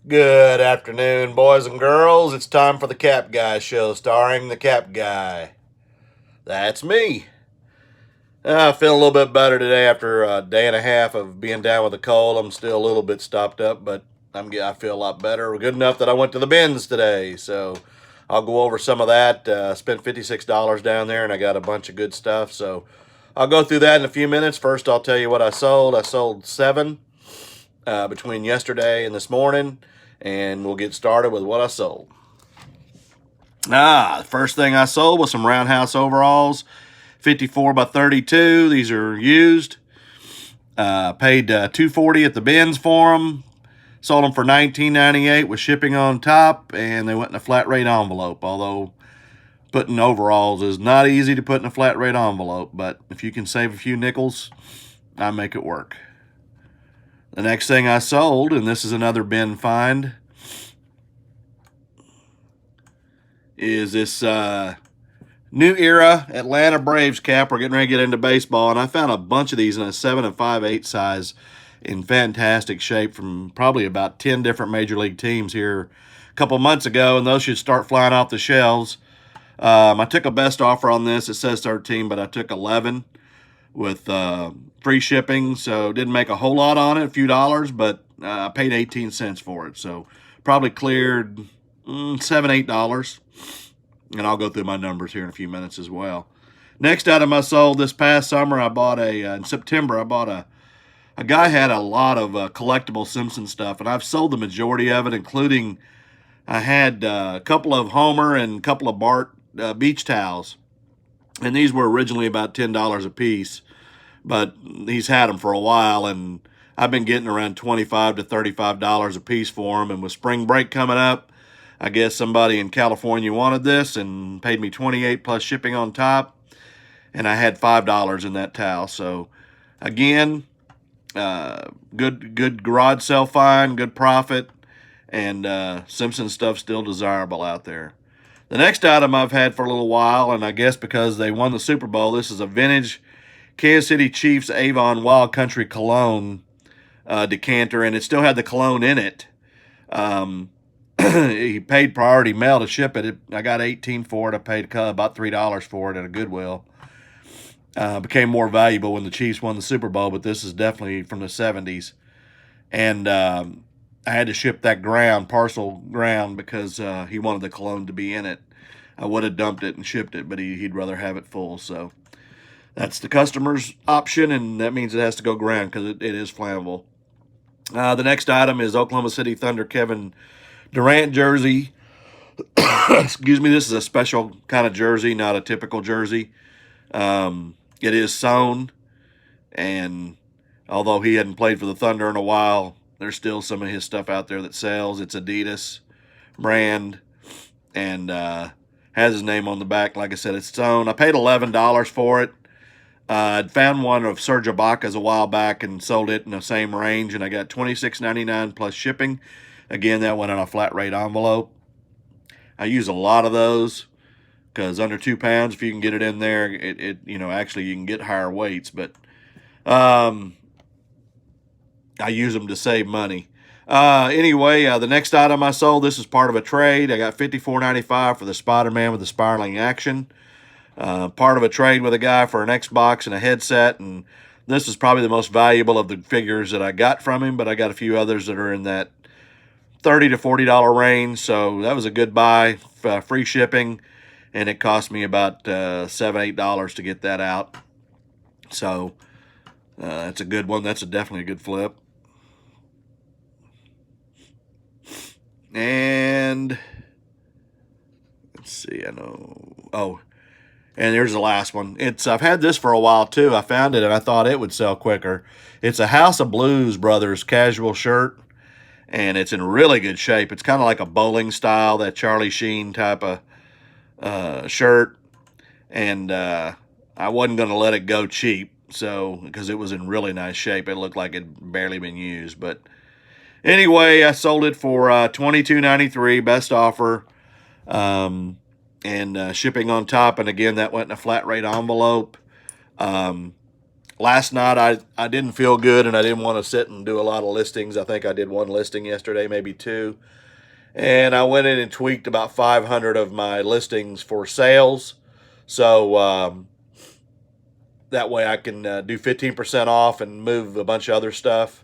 Good afternoon, boys and girls. It's time for the Cap Guy Show, starring the Cap Guy. That's me. I feel a little bit better today after a day and a half of being down with a cold. I'm still a little bit stopped up, but I feel a lot better. Good enough that I went to the bins today, so I'll go over some of that. Spent $56 down there, and I got a bunch of good stuff. So I'll go through that in a few minutes. First, I'll tell you what I sold. I sold 7 between yesterday and this morning, and we'll get started with what I sold. The first thing I sold was some Roundhouse overalls, 54 by 32. These are used. Paid $240 at the bins for them. Sold them for $19.98 with shipping on top, and they went in a flat rate envelope. Although putting overalls is not easy to put in a flat rate envelope, but if you can save a few nickels, I make it work. The next thing I sold, and this is another bin find, is this New Era Atlanta Braves cap. We're getting ready to get into baseball, and I found a bunch of these in a 7 5/8 size in fantastic shape from probably about 10 different major league teams here a couple months ago, and those should start flying off the shelves. I took a best offer on this. It says 13, but I took 11 with free shipping, so didn't make a whole lot on it, a few dollars, but I paid 18 cents for it, so probably cleared $7, $8, and I'll go through my numbers here in a few minutes as well. Next item I sold this past summer, I bought in September, I bought a guy had a lot of collectible Simpson stuff, and I've sold the majority of it, including I had a couple of Homer and a couple of Bart beach towels, and these were originally about $10 a piece, but he's had them for a while, and I've been getting around $25 to $35 a piece for them. And with spring break coming up, I guess somebody in California wanted this and paid me $28 plus shipping on top, and I had $5 in that towel. So again, good garage sale find, good profit, and Simpson stuff still desirable out there. The next item I've had for a little while, and I guess because they won the Super Bowl, this is a vintage Kansas City Chiefs Avon Wild Country Cologne decanter, and it still had the cologne in it. He paid priority mail to ship it. I got 18 for it. I paid about $3 for it at a Goodwill. Became more valuable when the Chiefs won the Super Bowl, but this is definitely from the 70s. And I had to ship that parcel ground, because he wanted the cologne to be in it. I would have dumped it and shipped it, but he'd rather have it full, so that's the customer's option, and that means it has to go ground because it is flammable. The next item is Oklahoma City Thunder Kevin Durant jersey. Excuse me, this is a special kind of jersey, not a typical jersey. It is sewn, and although he hadn't played for the Thunder in a while, there's still some of his stuff out there that sells. It's Adidas brand, and has his name on the back. Like I said, it's sewn. I paid $11 for it. I'd found one of Serge Ibaka's a while back and sold it in the same range, and I got $26.99 plus shipping. Again, that went on a flat rate envelope. I use a lot of those because under 2 pounds, if you can get it in there, actually you can get higher weights, but I use them to save money. Anyway, the next item I sold, this is part of a trade. I got $54.95 for the Spider-Man with the spiraling action. Part of a trade with a guy for an Xbox and a headset, and this is probably the most valuable of the figures that I got from him, but I got a few others that are in that $30 to $40 range, so that was a good buy, free shipping, and it cost me about $7, $8 to get that out. So that's a good one. That's definitely a good flip. And let's see, and there's the last one. I've had this for a while too. I found it and I thought it would sell quicker. It's a House of Blues Brothers casual shirt, and it's in really good shape. It's kind of like a bowling style, that Charlie Sheen type of shirt, and I wasn't going to let it go cheap, so because it was in really nice shape. It looked like it'd barely been used, but anyway, I sold it for $22.93, best offer. And shipping on top, and again, that went in a flat rate envelope. last night I didn't feel good and I didn't want to sit and do a lot of listings. I think I did one listing yesterday, maybe two. And I went in and tweaked about 500 of my listings for sales. So that way I can do 15% off and move a bunch of other stuff.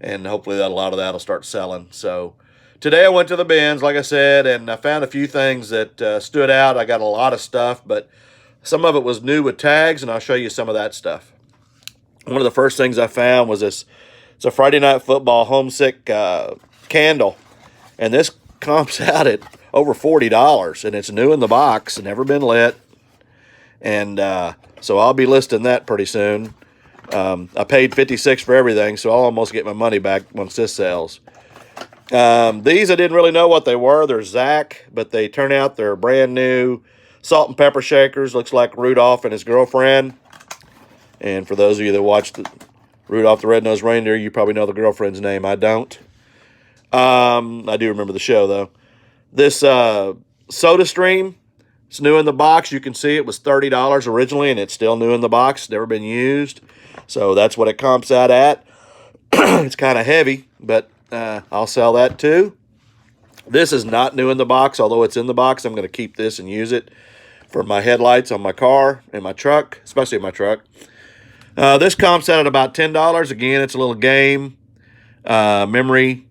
And hopefully that a lot of that will start selling. So today I went to the bins, like I said, and I found a few things that stood out. I got a lot of stuff, but some of it was new with tags, and I'll show you some of that stuff. One of the first things I found was this. It's a Friday Night Football homesick candle, and this comps out at over $40, and it's new in the box, never been lit, and so I'll be listing that pretty soon. I paid $56 for everything, so I'll almost get my money back once this sells. These I didn't really know what they were. They're Zach, but they turn out they're brand new salt and pepper shakers. Looks like Rudolph and his girlfriend. And for those of you that watched Rudolph the Red-Nosed Reindeer, you probably know the girlfriend's name. I don't. I do remember the show, though. This Soda Stream, it's new in the box. You can see it was $30 originally, and it's still new in the box. Never been used. So that's what it comps out at. It's kind of heavy, but I'll sell that too. This is not new in the box, although it's in the box. I'm going to keep this and use it for my headlights on my car and my truck, especially my truck. This comps out at about $10. Again, it's a little game, memory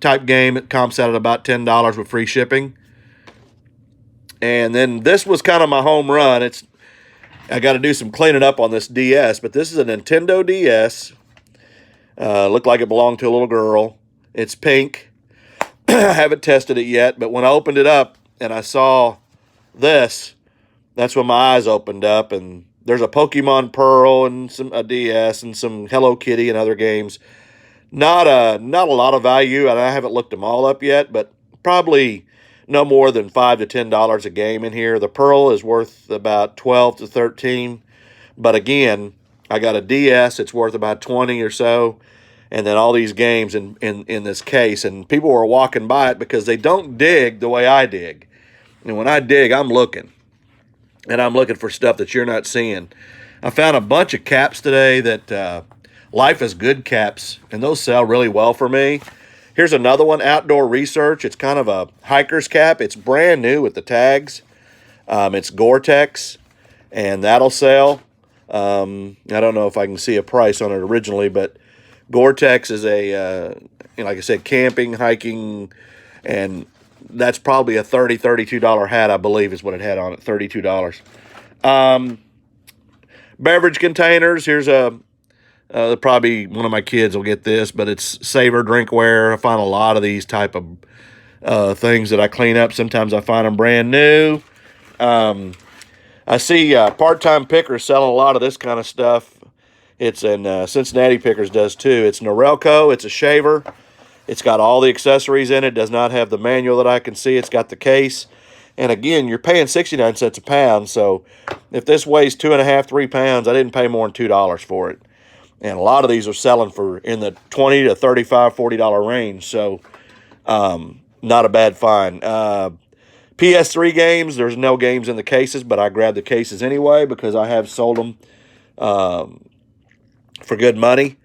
type game. It comps out at about $10 with free shipping. And then this was kind of my home run. I got to do some cleaning up on this DS, but this is a Nintendo DS. Looked like it belonged to a little girl. It's pink. I haven't tested it yet, but when I opened it up and I saw this, that's when my eyes opened up. And there's a Pokemon Pearl and a DS and some Hello Kitty and other games. Not a lot of value, and I haven't looked them all up yet, but probably no more than $5 to $10 a game in here. The Pearl is worth about $12 to $13, but again, I got a DS. It's worth about $20 or so, and then all these games in this case. And people were walking by it because they don't dig the way I dig. And when I dig, I'm looking, and I'm looking for stuff that you're not seeing. I found a bunch of caps today that Life is Good caps, and those sell really well for me. Here's another one, Outdoor Research. It's kind of a hiker's cap. It's brand new with the tags. It's Gore-Tex, and that'll sell. I don't know if I can see a price on it originally, but Gore-Tex is like I said, camping, hiking, and that's probably a $32 hat, I believe is what it had on it, $32. Beverage containers. Here's probably one of my kids will get this, but it's Saver Drinkware. I find a lot of these type of things that I clean up. Sometimes I find them brand new. I see Part-Time Pickers selling a lot of this kind of stuff. It's in Cincinnati Pickers does too. It's Norelco. It's a shaver. It's got all the accessories in it. Does not have the manual that I can see. It's got the case. And again, you're paying 69 cents a pound. So if this weighs 2.5, 3 pounds, I didn't pay more than $2 for it. And a lot of these are selling for in the $20 to $35, $40 range. So not a bad find. PS3 games, there's no games in the cases, but I grabbed the cases anyway because I have sold them for good money.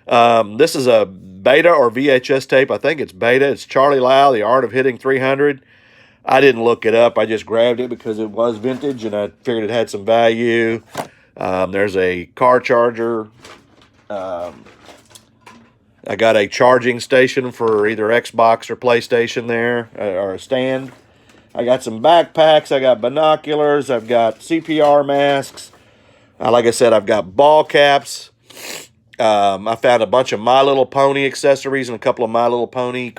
This is a beta or VHS tape. I think it's beta. It's Charlie Lau, The Art of Hitting 300. I didn't look it up. I just grabbed it because it was vintage, and I figured it had some value. There's a car charger. I got a charging station for either Xbox or PlayStation there, or a stand. I got some backpacks. I got binoculars. I've got CPR masks. Like I said, I've got ball caps. I found a bunch of My Little Pony accessories and a couple of My Little Pony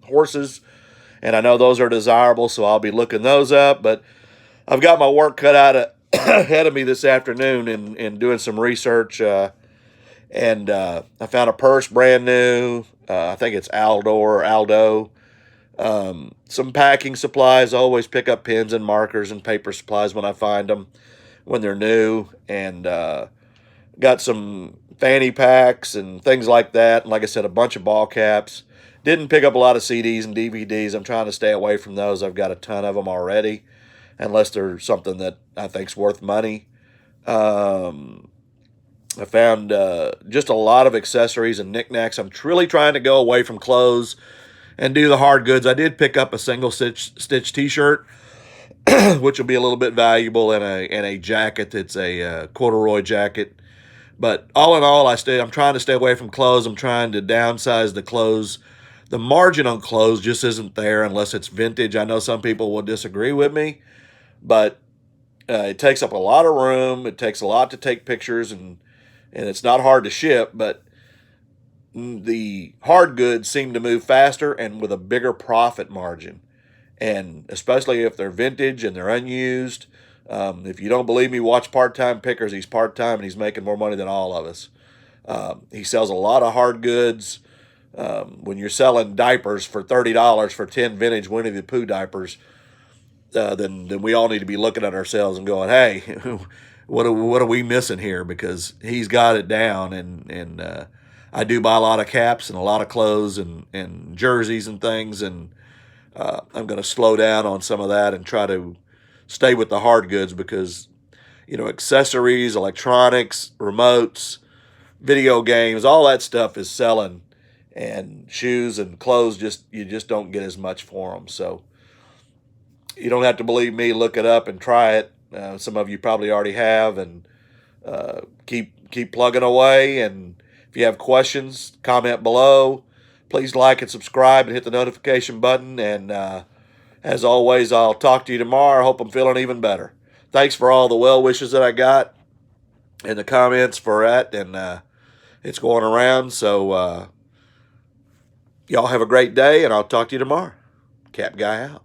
horses. And I know those are desirable, so I'll be looking those up. But I've got my work cut out ahead of me this afternoon in doing some research. And I found a purse brand new. I think it's Aldo. Some packing supplies. I always pick up pens and markers and paper supplies when I find them, when they're new. And got some fanny packs and things like that. And like I said, a bunch of ball caps. Didn't pick up a lot of CDs and DVDs. I'm trying to stay away from those. I've got a ton of them already, unless they're something that I think's worth money. I found just a lot of accessories and knickknacks. I'm really trying to go away from clothes and do the hard goods. I did pick up a single stitch T-shirt, which will be a little bit valuable, and a jacket that's a corduroy jacket. But all in all, I'm trying to stay away from clothes. I'm trying to downsize the clothes. The margin on clothes just isn't there unless it's vintage. I know some people will disagree with me, but it takes up a lot of room. It takes a lot to take pictures, and it's not hard to ship, but the hard goods seem to move faster and with a bigger profit margin. And especially if they're vintage and they're unused. If you don't believe me, watch Part Time Pickers. He's part time and he's making more money than all of us. He sells a lot of hard goods. When you're selling diapers for $30 for 10 vintage Winnie the Pooh diapers, then we all need to be looking at ourselves and going, "Hey, what are we missing here?" Because he's got it down, and I do buy a lot of caps and a lot of clothes and jerseys and things, and I'm going to slow down on some of that and try to stay with the hard goods because, accessories, electronics, remotes, video games, all that stuff is selling, and shoes and clothes, you just don't get as much for them. So you don't have to believe me. Look it up and try it. Some of you probably already have, and keep plugging away. And if you have questions, comment below. Please like and subscribe and hit the notification button. And as always, I'll talk to you tomorrow. I hope I'm feeling even better. Thanks for all the well wishes that I got in the comments for that, and it's going around. So y'all have a great day, and I'll talk to you tomorrow. Cap Guy out.